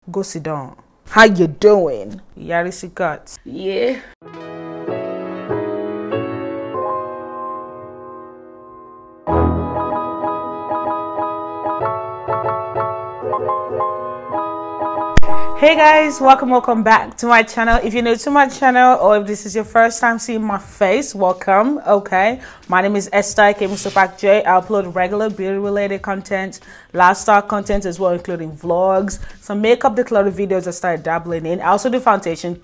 Go sit down. How you doing? Yarisi cut. Yeah. Hey guys, welcome back to my channel. If you're new to my channel or if this is your first time seeing my face, welcome. Okay, my name is MsTopacJay. I upload regular beauty related content, lifestyle content as well, including vlogs, some makeup declutter videos I started dabbling in. I also do foundation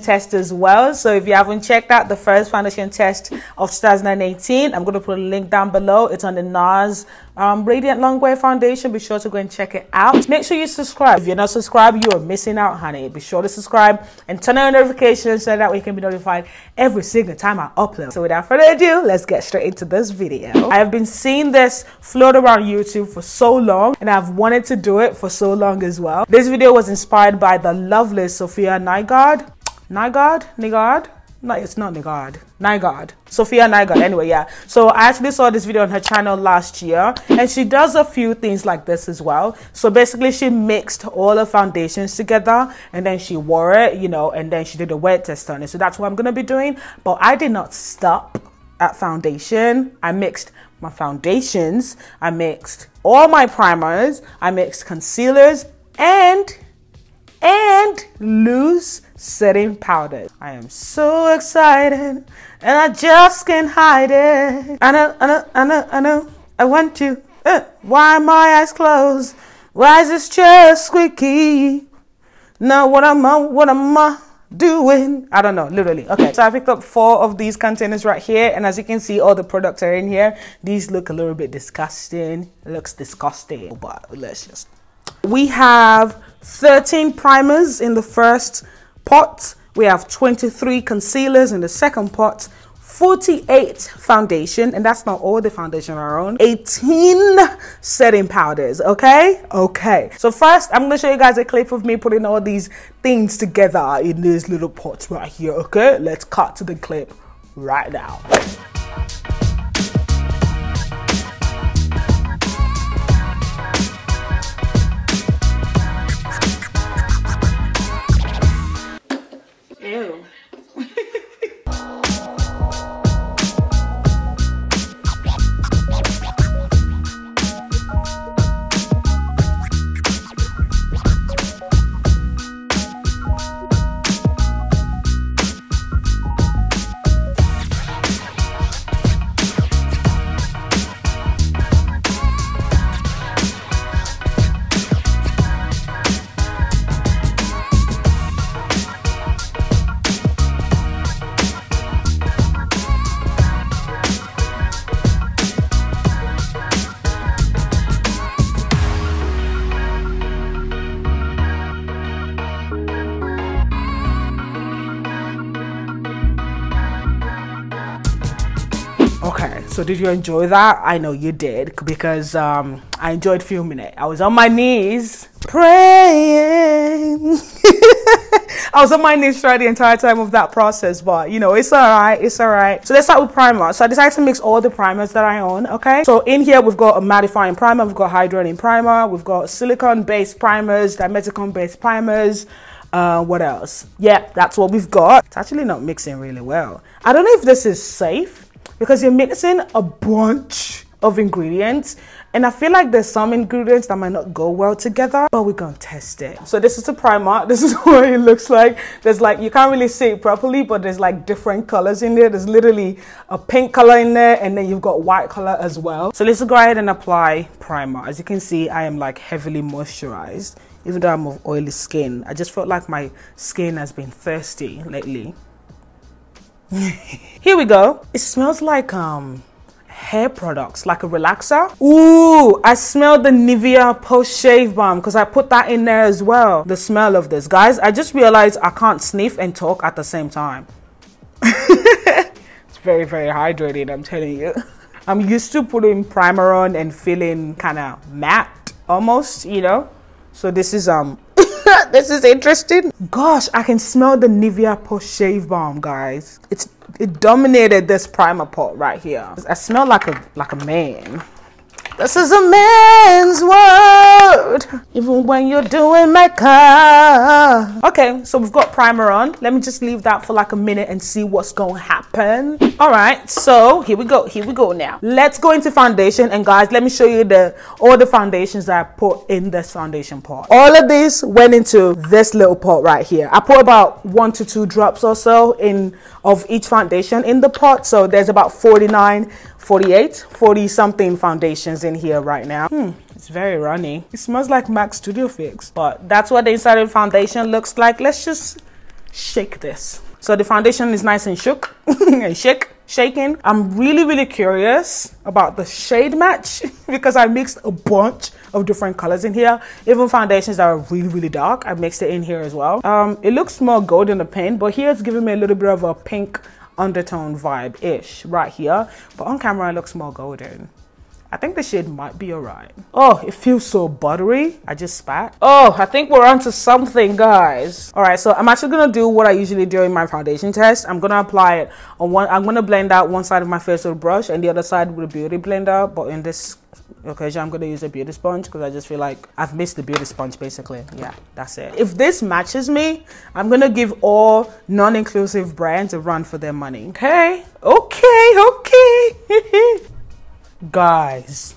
test as well. So if you haven't checked out the first foundation test of 2018, I'm going to put a link down below. It's on the NARS Radiant Longwear Foundation. Be sure to go and check it out. Make sure you subscribe. If you're not subscribed, you are missing out, honey. Be sure to subscribe and turn on notifications so that way you can be notified every single time I upload. So without further ado, let's get straight into this video. I have been seeing this float around YouTube for so long, and I've wanted to do it for so long as well. This video was inspired by the lovely Sophia Nygaard. No, it's not Nygaard. Sophia Nygaard. Anyway, yeah. So I actually saw this video on her channel last year, and she does a few things like this as well. So basically, she mixed all the foundations together, and then she wore it, you know, and then she did a wear test on it. So that's what I'm gonna be doing. But I did not stop at foundation. I mixed my foundations. I mixed all my primers. I mixed concealers and loose setting powder. I am so excited and I just can't hide it. I know. I want to. Why are my eyes closed? Why is this chair squeaky? Now what am I doing? I don't know, literally. Okay, so I picked up 4 of these containers right here, and as you can see, all the products are in here. These look a little bit disgusting. It looks disgusting, but let's just. We have 13 primers in the first pot. We have 23 concealers in the second pot, 48 foundation, and that's not all the foundation are on, 18 setting powders. Okay, so first I'm gonna show you guys a clip of me putting all these things together in these little pots right here. Okay, let's cut to the clip right now. Ew. Okay, so did you enjoy that? I know you did, because I enjoyed filming it. I was on my knees praying. I was on my knees throughout the entire time of that process, but you know, it's alright, it's alright. So let's start with primer. So I decided to mix all the primers that I own. Okay, so in here we've got a mattifying primer, we've got hydrating primer, we've got silicone based primers, dimethicone based primers. What else? Yeah, that's what we've got. It's actually not mixing really well. I don't know if this is safe, because you're mixing a bunch of ingredients, and I feel like there's some ingredients that might not go well together, but we're gonna test it. So this is the primer. This is what it looks like. There's like, you can't really see it properly, but there's like different colors in there. There's literally a pink color in there, and then you've got white color as well. So let's go ahead and apply primer. As you can see, I am like heavily moisturized, even though I'm of oily skin. I just felt like my skin has been thirsty lately. Here we go. It smells like hair products, like a relaxer. Ooh, I smell the Nivea post shave balm, because I put that in there as well. The smell of this, guys, I just realized I can't sniff and talk at the same time. It's very hydrating, I'm telling you. I'm used to putting primer on and feeling kind of matte almost, you know. So this is this is interesting. Gosh, I can smell the Nivea post shave balm, guys. It dominated this primer pot right here. I smell like a man. This is a man's world, even when you're doing makeup. Okay, so we've got primer on. Let me just leave that for like a minute and see what's gonna happen. All right, so here we go now. Let's go into foundation, and guys, let me show you all the foundations that I put in this foundation pot. All of this went into this little pot right here. I put about 1 to 2 drops or so of each foundation in the pot, so there's about 40 something foundations in here right now. It's very runny. It smells like MAC Studio Fix, but that's what the inside of the foundation looks like. Let's just shake this. So the foundation is nice and shook and shaking. I'm really curious about the shade match because I mixed a bunch of different colors in here. Even foundations that are really dark, I mixed it in here as well. It looks more gold in the paint, but here it's giving me a little bit of a pink undertone vibe-ish right here, but on camera it looks more golden. I think the shade might be alright. Oh, it feels so buttery. I just spat. Oh, I think we're onto something, guys. All right, so I'm actually gonna do what I usually do in my foundation test. I'm gonna apply it on one. I'm gonna blend out one side of my face with a brush and the other side with a beauty blender. But in this occasion, I'm gonna use a beauty sponge because I just feel like I've missed the beauty sponge basically. Yeah, that's it. If this matches me, I'm gonna give all non-inclusive brands a run for their money. Okay. Guys.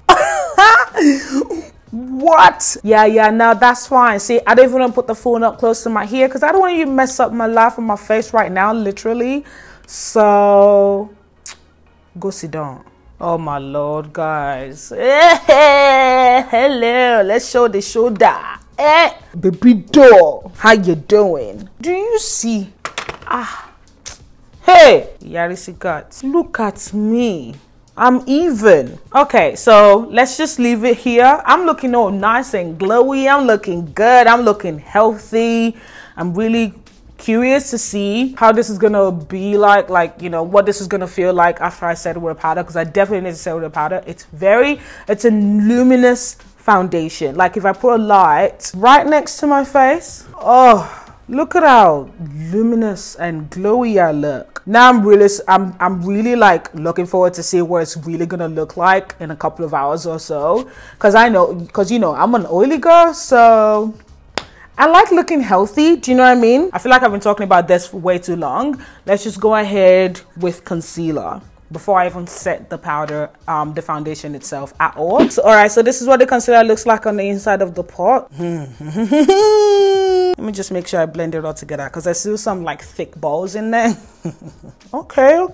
What? Yeah, now that's fine. See, I don't even want to put the phone up close to my ear because I don't want you to mess up my life and my face right now, literally. So go sit down. Oh my Lord, guys. Hello, let's show the shoulder. Baby doll, how you doing? Do you see? Hey, Yarisi guts, look at me. I'm even. Okay, so let's just leave it here. I'm looking all nice and glowy. I'm looking good. I'm looking healthy. I'm really curious to see how this is gonna be like, you know, what this is gonna feel like after I set it with a powder, because I definitely need to set it with a powder. It's a luminous foundation. Like if I put a light right next to my face, oh, look at how luminous and glowy I look. Now I'm really like looking forward to see what it's really gonna look like in a couple of hours or so. Cause you know, I'm an oily girl, so I like looking healthy. Do you know what I mean? I feel like I've been talking about this for way too long. Let's just go ahead with concealer before I even set the powder, the foundation itself at all. So, all right, so this is what the concealer looks like on the inside of the pot. Let me just make sure I blend it all together because I see some like thick balls in there. Okay.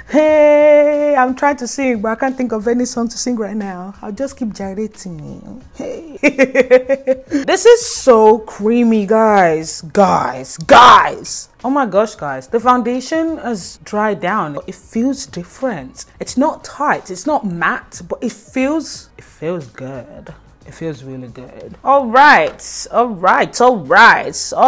Hey, I'm trying to sing, but I can't think of any song to sing right now. I'll just keep gyrating. Hey. This is so creamy, guys. Oh my gosh, guys. The foundation has dried down. It feels different. It's not tight. It's not matte, but it feels good. It feels really good. All right. All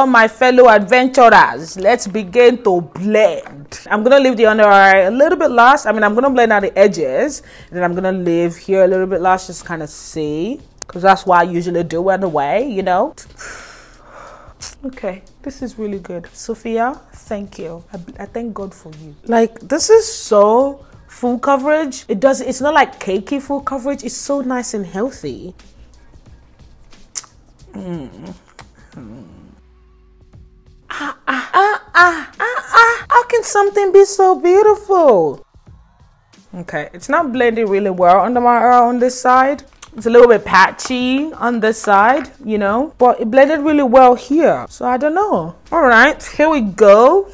my fellow adventurers, let's begin to blend. I'm gonna leave the under eye a little bit last. I mean, I'm gonna blend out the edges, and then I'm gonna leave here a little bit last, just kind of see, because that's what I usually do anyway, you know. Okay, this is really good. Sophia, thank you. I thank God for you. Like, this is so full coverage. It's not like cakey full coverage. It's so nice and healthy. How can something be so beautiful? Okay, it's not blending really well under my eye on this side. It's a little bit patchy on this side, you know, but it blended really well here. So I don't know. All right, here we go.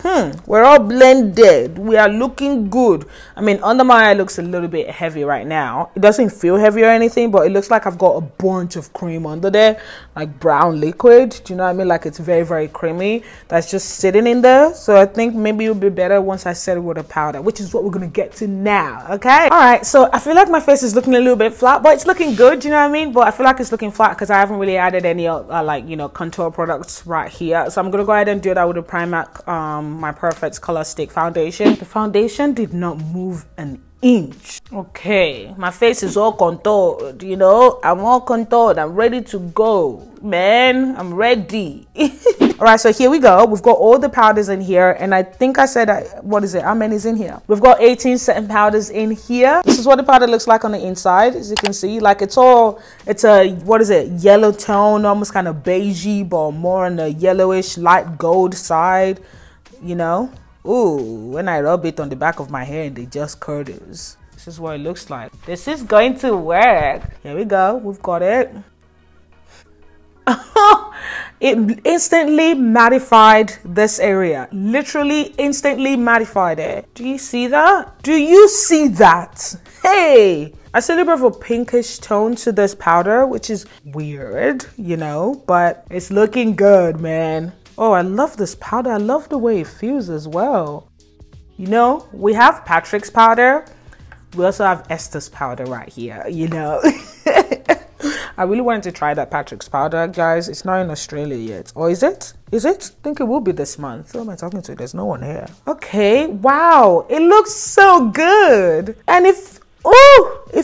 We're all blended. We are looking good. I mean, under my eye looks a little bit heavy right now. It doesn't feel heavy or anything, but it looks like I've got a bunch of cream under there, like brown liquid. Do you know what I mean? Like it's very creamy. That's just sitting in there. So I think maybe it'll be better once I set it with a powder, which is what we're gonna get to now. Okay. All right. So I feel like my face is looking a little bit flat, but it's looking good. Do you know what I mean? But I feel like it's looking flat because I haven't really added any like, you know, contour products right here. So I'm gonna go ahead and do that with a Primark My Perfect Color Stick foundation. The foundation did not move an inch. Okay, my face is all contoured, you know. I'm all contoured. I'm ready to go, man. I'm ready. All right, so here we go. We've got all the powders in here, and I think I said what is it? How many is in here? We've got 18 setting powders in here. This is what the powder looks like on the inside, as you can see. Like it's a what is it? Yellow tone, almost kind of beigey, but more on the yellowish light gold side, you know. Ooh, when I rub it on the back of my hair, it just curdles. This is what it looks like. This is going to work. Here we go. We've got it. It instantly mattified this area. Literally instantly mattified it. Do you see that? Do you see that? Hey! I see a little bit of a pinkish tone to this powder, which is weird, you know, but it's looking good, man. Oh, I love this powder. I love the way it feels as well. You know, we have Patrick's powder. We also have Esther's powder right here, you know. I really wanted to try that Patrick's powder, guys. It's not in Australia yet. Or is it? Is it? I think it will be this month. Who am I talking to? There's no one here. Okay, wow. It looks so good. And it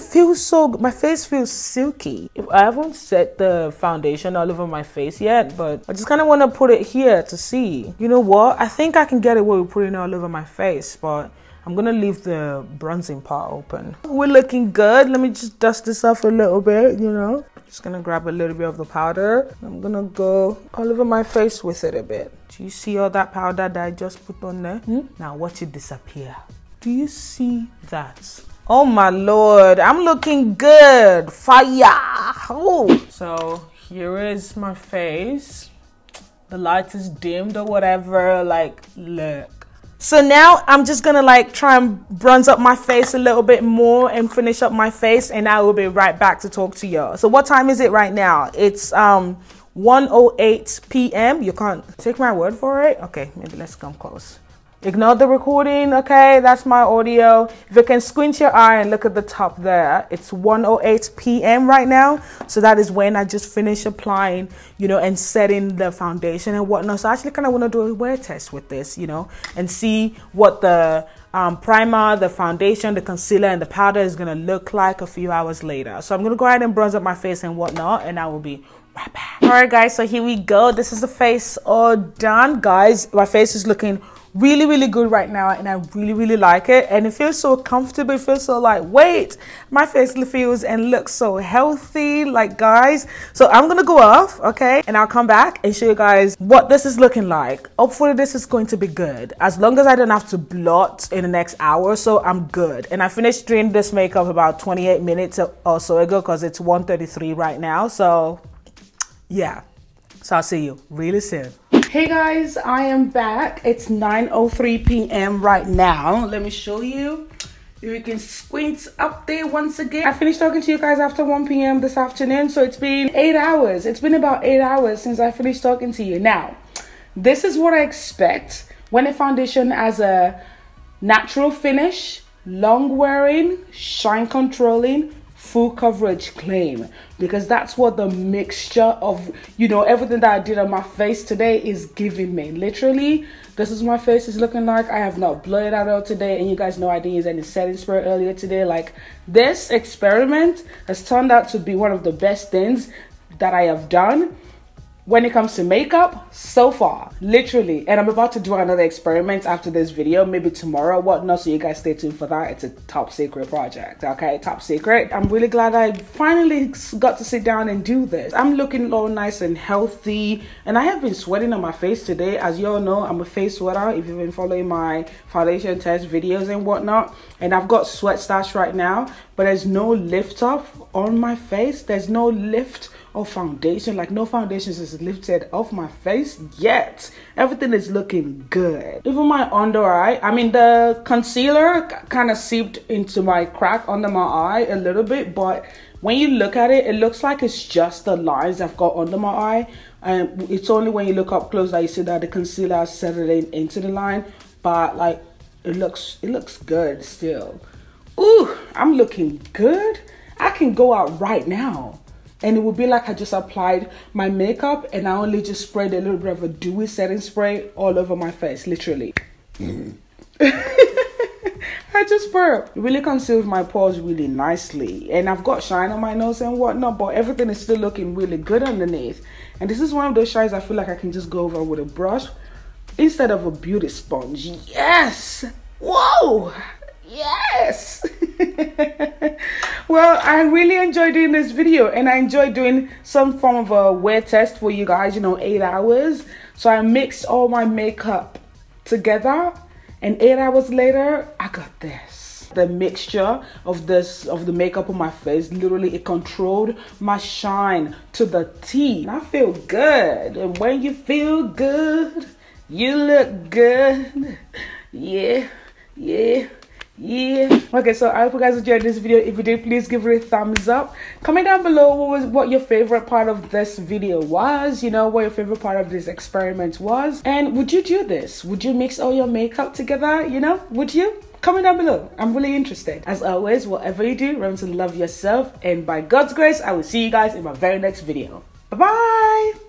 feels so good. My face feels silky. I haven't set the foundation all over my face yet, but I just kind of want to put it here to see. You know what? I think I can get away with putting it all over my face, but I'm going to leave the bronzing part open. We're looking good. Let me just dust this off a little bit, you know. Just going to grab a little bit of the powder. I'm going to go all over my face with it a bit. Do you see all that powder that I just put on there? Now watch it disappear. Do you see that? Oh my Lord, I'm looking good. Fire. Oh. So here is my face. The light is dimmed or whatever. Like, look. So now I'm just gonna like try and bronze up my face a little bit more and finish up my face, and I will be right back to talk to y'all. So what time is it right now? It's 1:08 p.m. You can't take my word for it. Okay, maybe let's come close. Ignore the recording, okay? That's my audio. If you can squint your eye and look at the top there, it's 1:08 p.m. right now. So that is when I just finished applying, you know, and setting the foundation and whatnot. So I actually kind of want to do a wear test with this, you know, and see what the primer, the foundation, the concealer, and the powder is going to look like a few hours later. So I'm going to go ahead and bronze up my face and whatnot, and I will be right back. All right, guys, so here we go. This is the face all done, guys. My face is looking really good right now, and I really like it, and it feels so comfortable. It feels so lightweight. My face feels and looks so healthy, like, guys. So I'm gonna go off, okay, and I'll come back and show you guys what this is looking like. Hopefully this is going to be good. As long as I don't have to blot in the next hour or so, I'm good. And I finished doing this makeup about 28 minutes or so ago, because it's 1:33 right now. So yeah, so I'll see you really soon. Hey guys, I am back. It's 9:03 p.m. right now. Let me show you. If you can squint up there once again. I finished talking to you guys after 1 p.m. this afternoon. So it's been 8 hours. It's been about 8 hours since I finished talking to you. Now, this is what I expect when a foundation has a natural finish, long wearing, shine controlling, full coverage claim, because that's what the mixture of, you know, everything that I did on my face today is giving me. Literally, this is my face is looking like. I have not blurred out all today, and you guys know I didn't use any setting spray earlier today. Like, this experiment has turned out to be one of the best things that I have done when it comes to makeup so far, literally. And I'm about to do another experiment after this video, maybe tomorrow or whatnot, so you guys stay tuned for that. It's a top secret project, okay? Top secret. I'm really glad I finally got to sit down and do this. I'm looking all nice and healthy, and I have been sweating on my face today. As you all know, I'm a face sweater if you've been following my foundation test videos and whatnot. And I've got sweat stash right now, but there's no lift off on my face. There's no lift of foundation. Like, no foundations is lifted off my face yet. Everything is looking good. Even my under eye, I mean, the concealer kind of seeped into my crack under my eye a little bit, but when you look at it, it looks like it's just the lines I've got under my eye, and it's only when you look up close that you see that the concealer has settled into the line. But like, it looks good still. Ooh, I'm looking good. I can go out right now and it would be like I just applied my makeup and I only just sprayed a little bit of a dewy setting spray all over my face, literally. I I just burped. It really conceals my pores really nicely. And I've got shine on my nose and whatnot, but everything is still looking really good underneath. And this is one of those shines I feel like I can just go over with a brush instead of a beauty sponge. Yes! Whoa! Yes! Well, I really enjoyed doing this video, and I enjoyed doing some form of a wear test for you guys, you know, 8 hours. So I mixed all my makeup together, and 8 hours later, I got this. The mixture of the makeup on my face, literally it controlled my shine to the T. And I feel good. And when you feel good, you look good. Yeah. Okay, so I hope you guys enjoyed this video. If you did, please give it a thumbs up. Comment down below what your favorite part of this video was, you know, what your favorite part of this experiment was. And would you do this? Would you mix all your makeup together, you know? Would you? Comment down below. I'm really interested. As always, whatever you do, remember to love yourself, and by God's grace, I will see you guys in my very next video. Bye bye.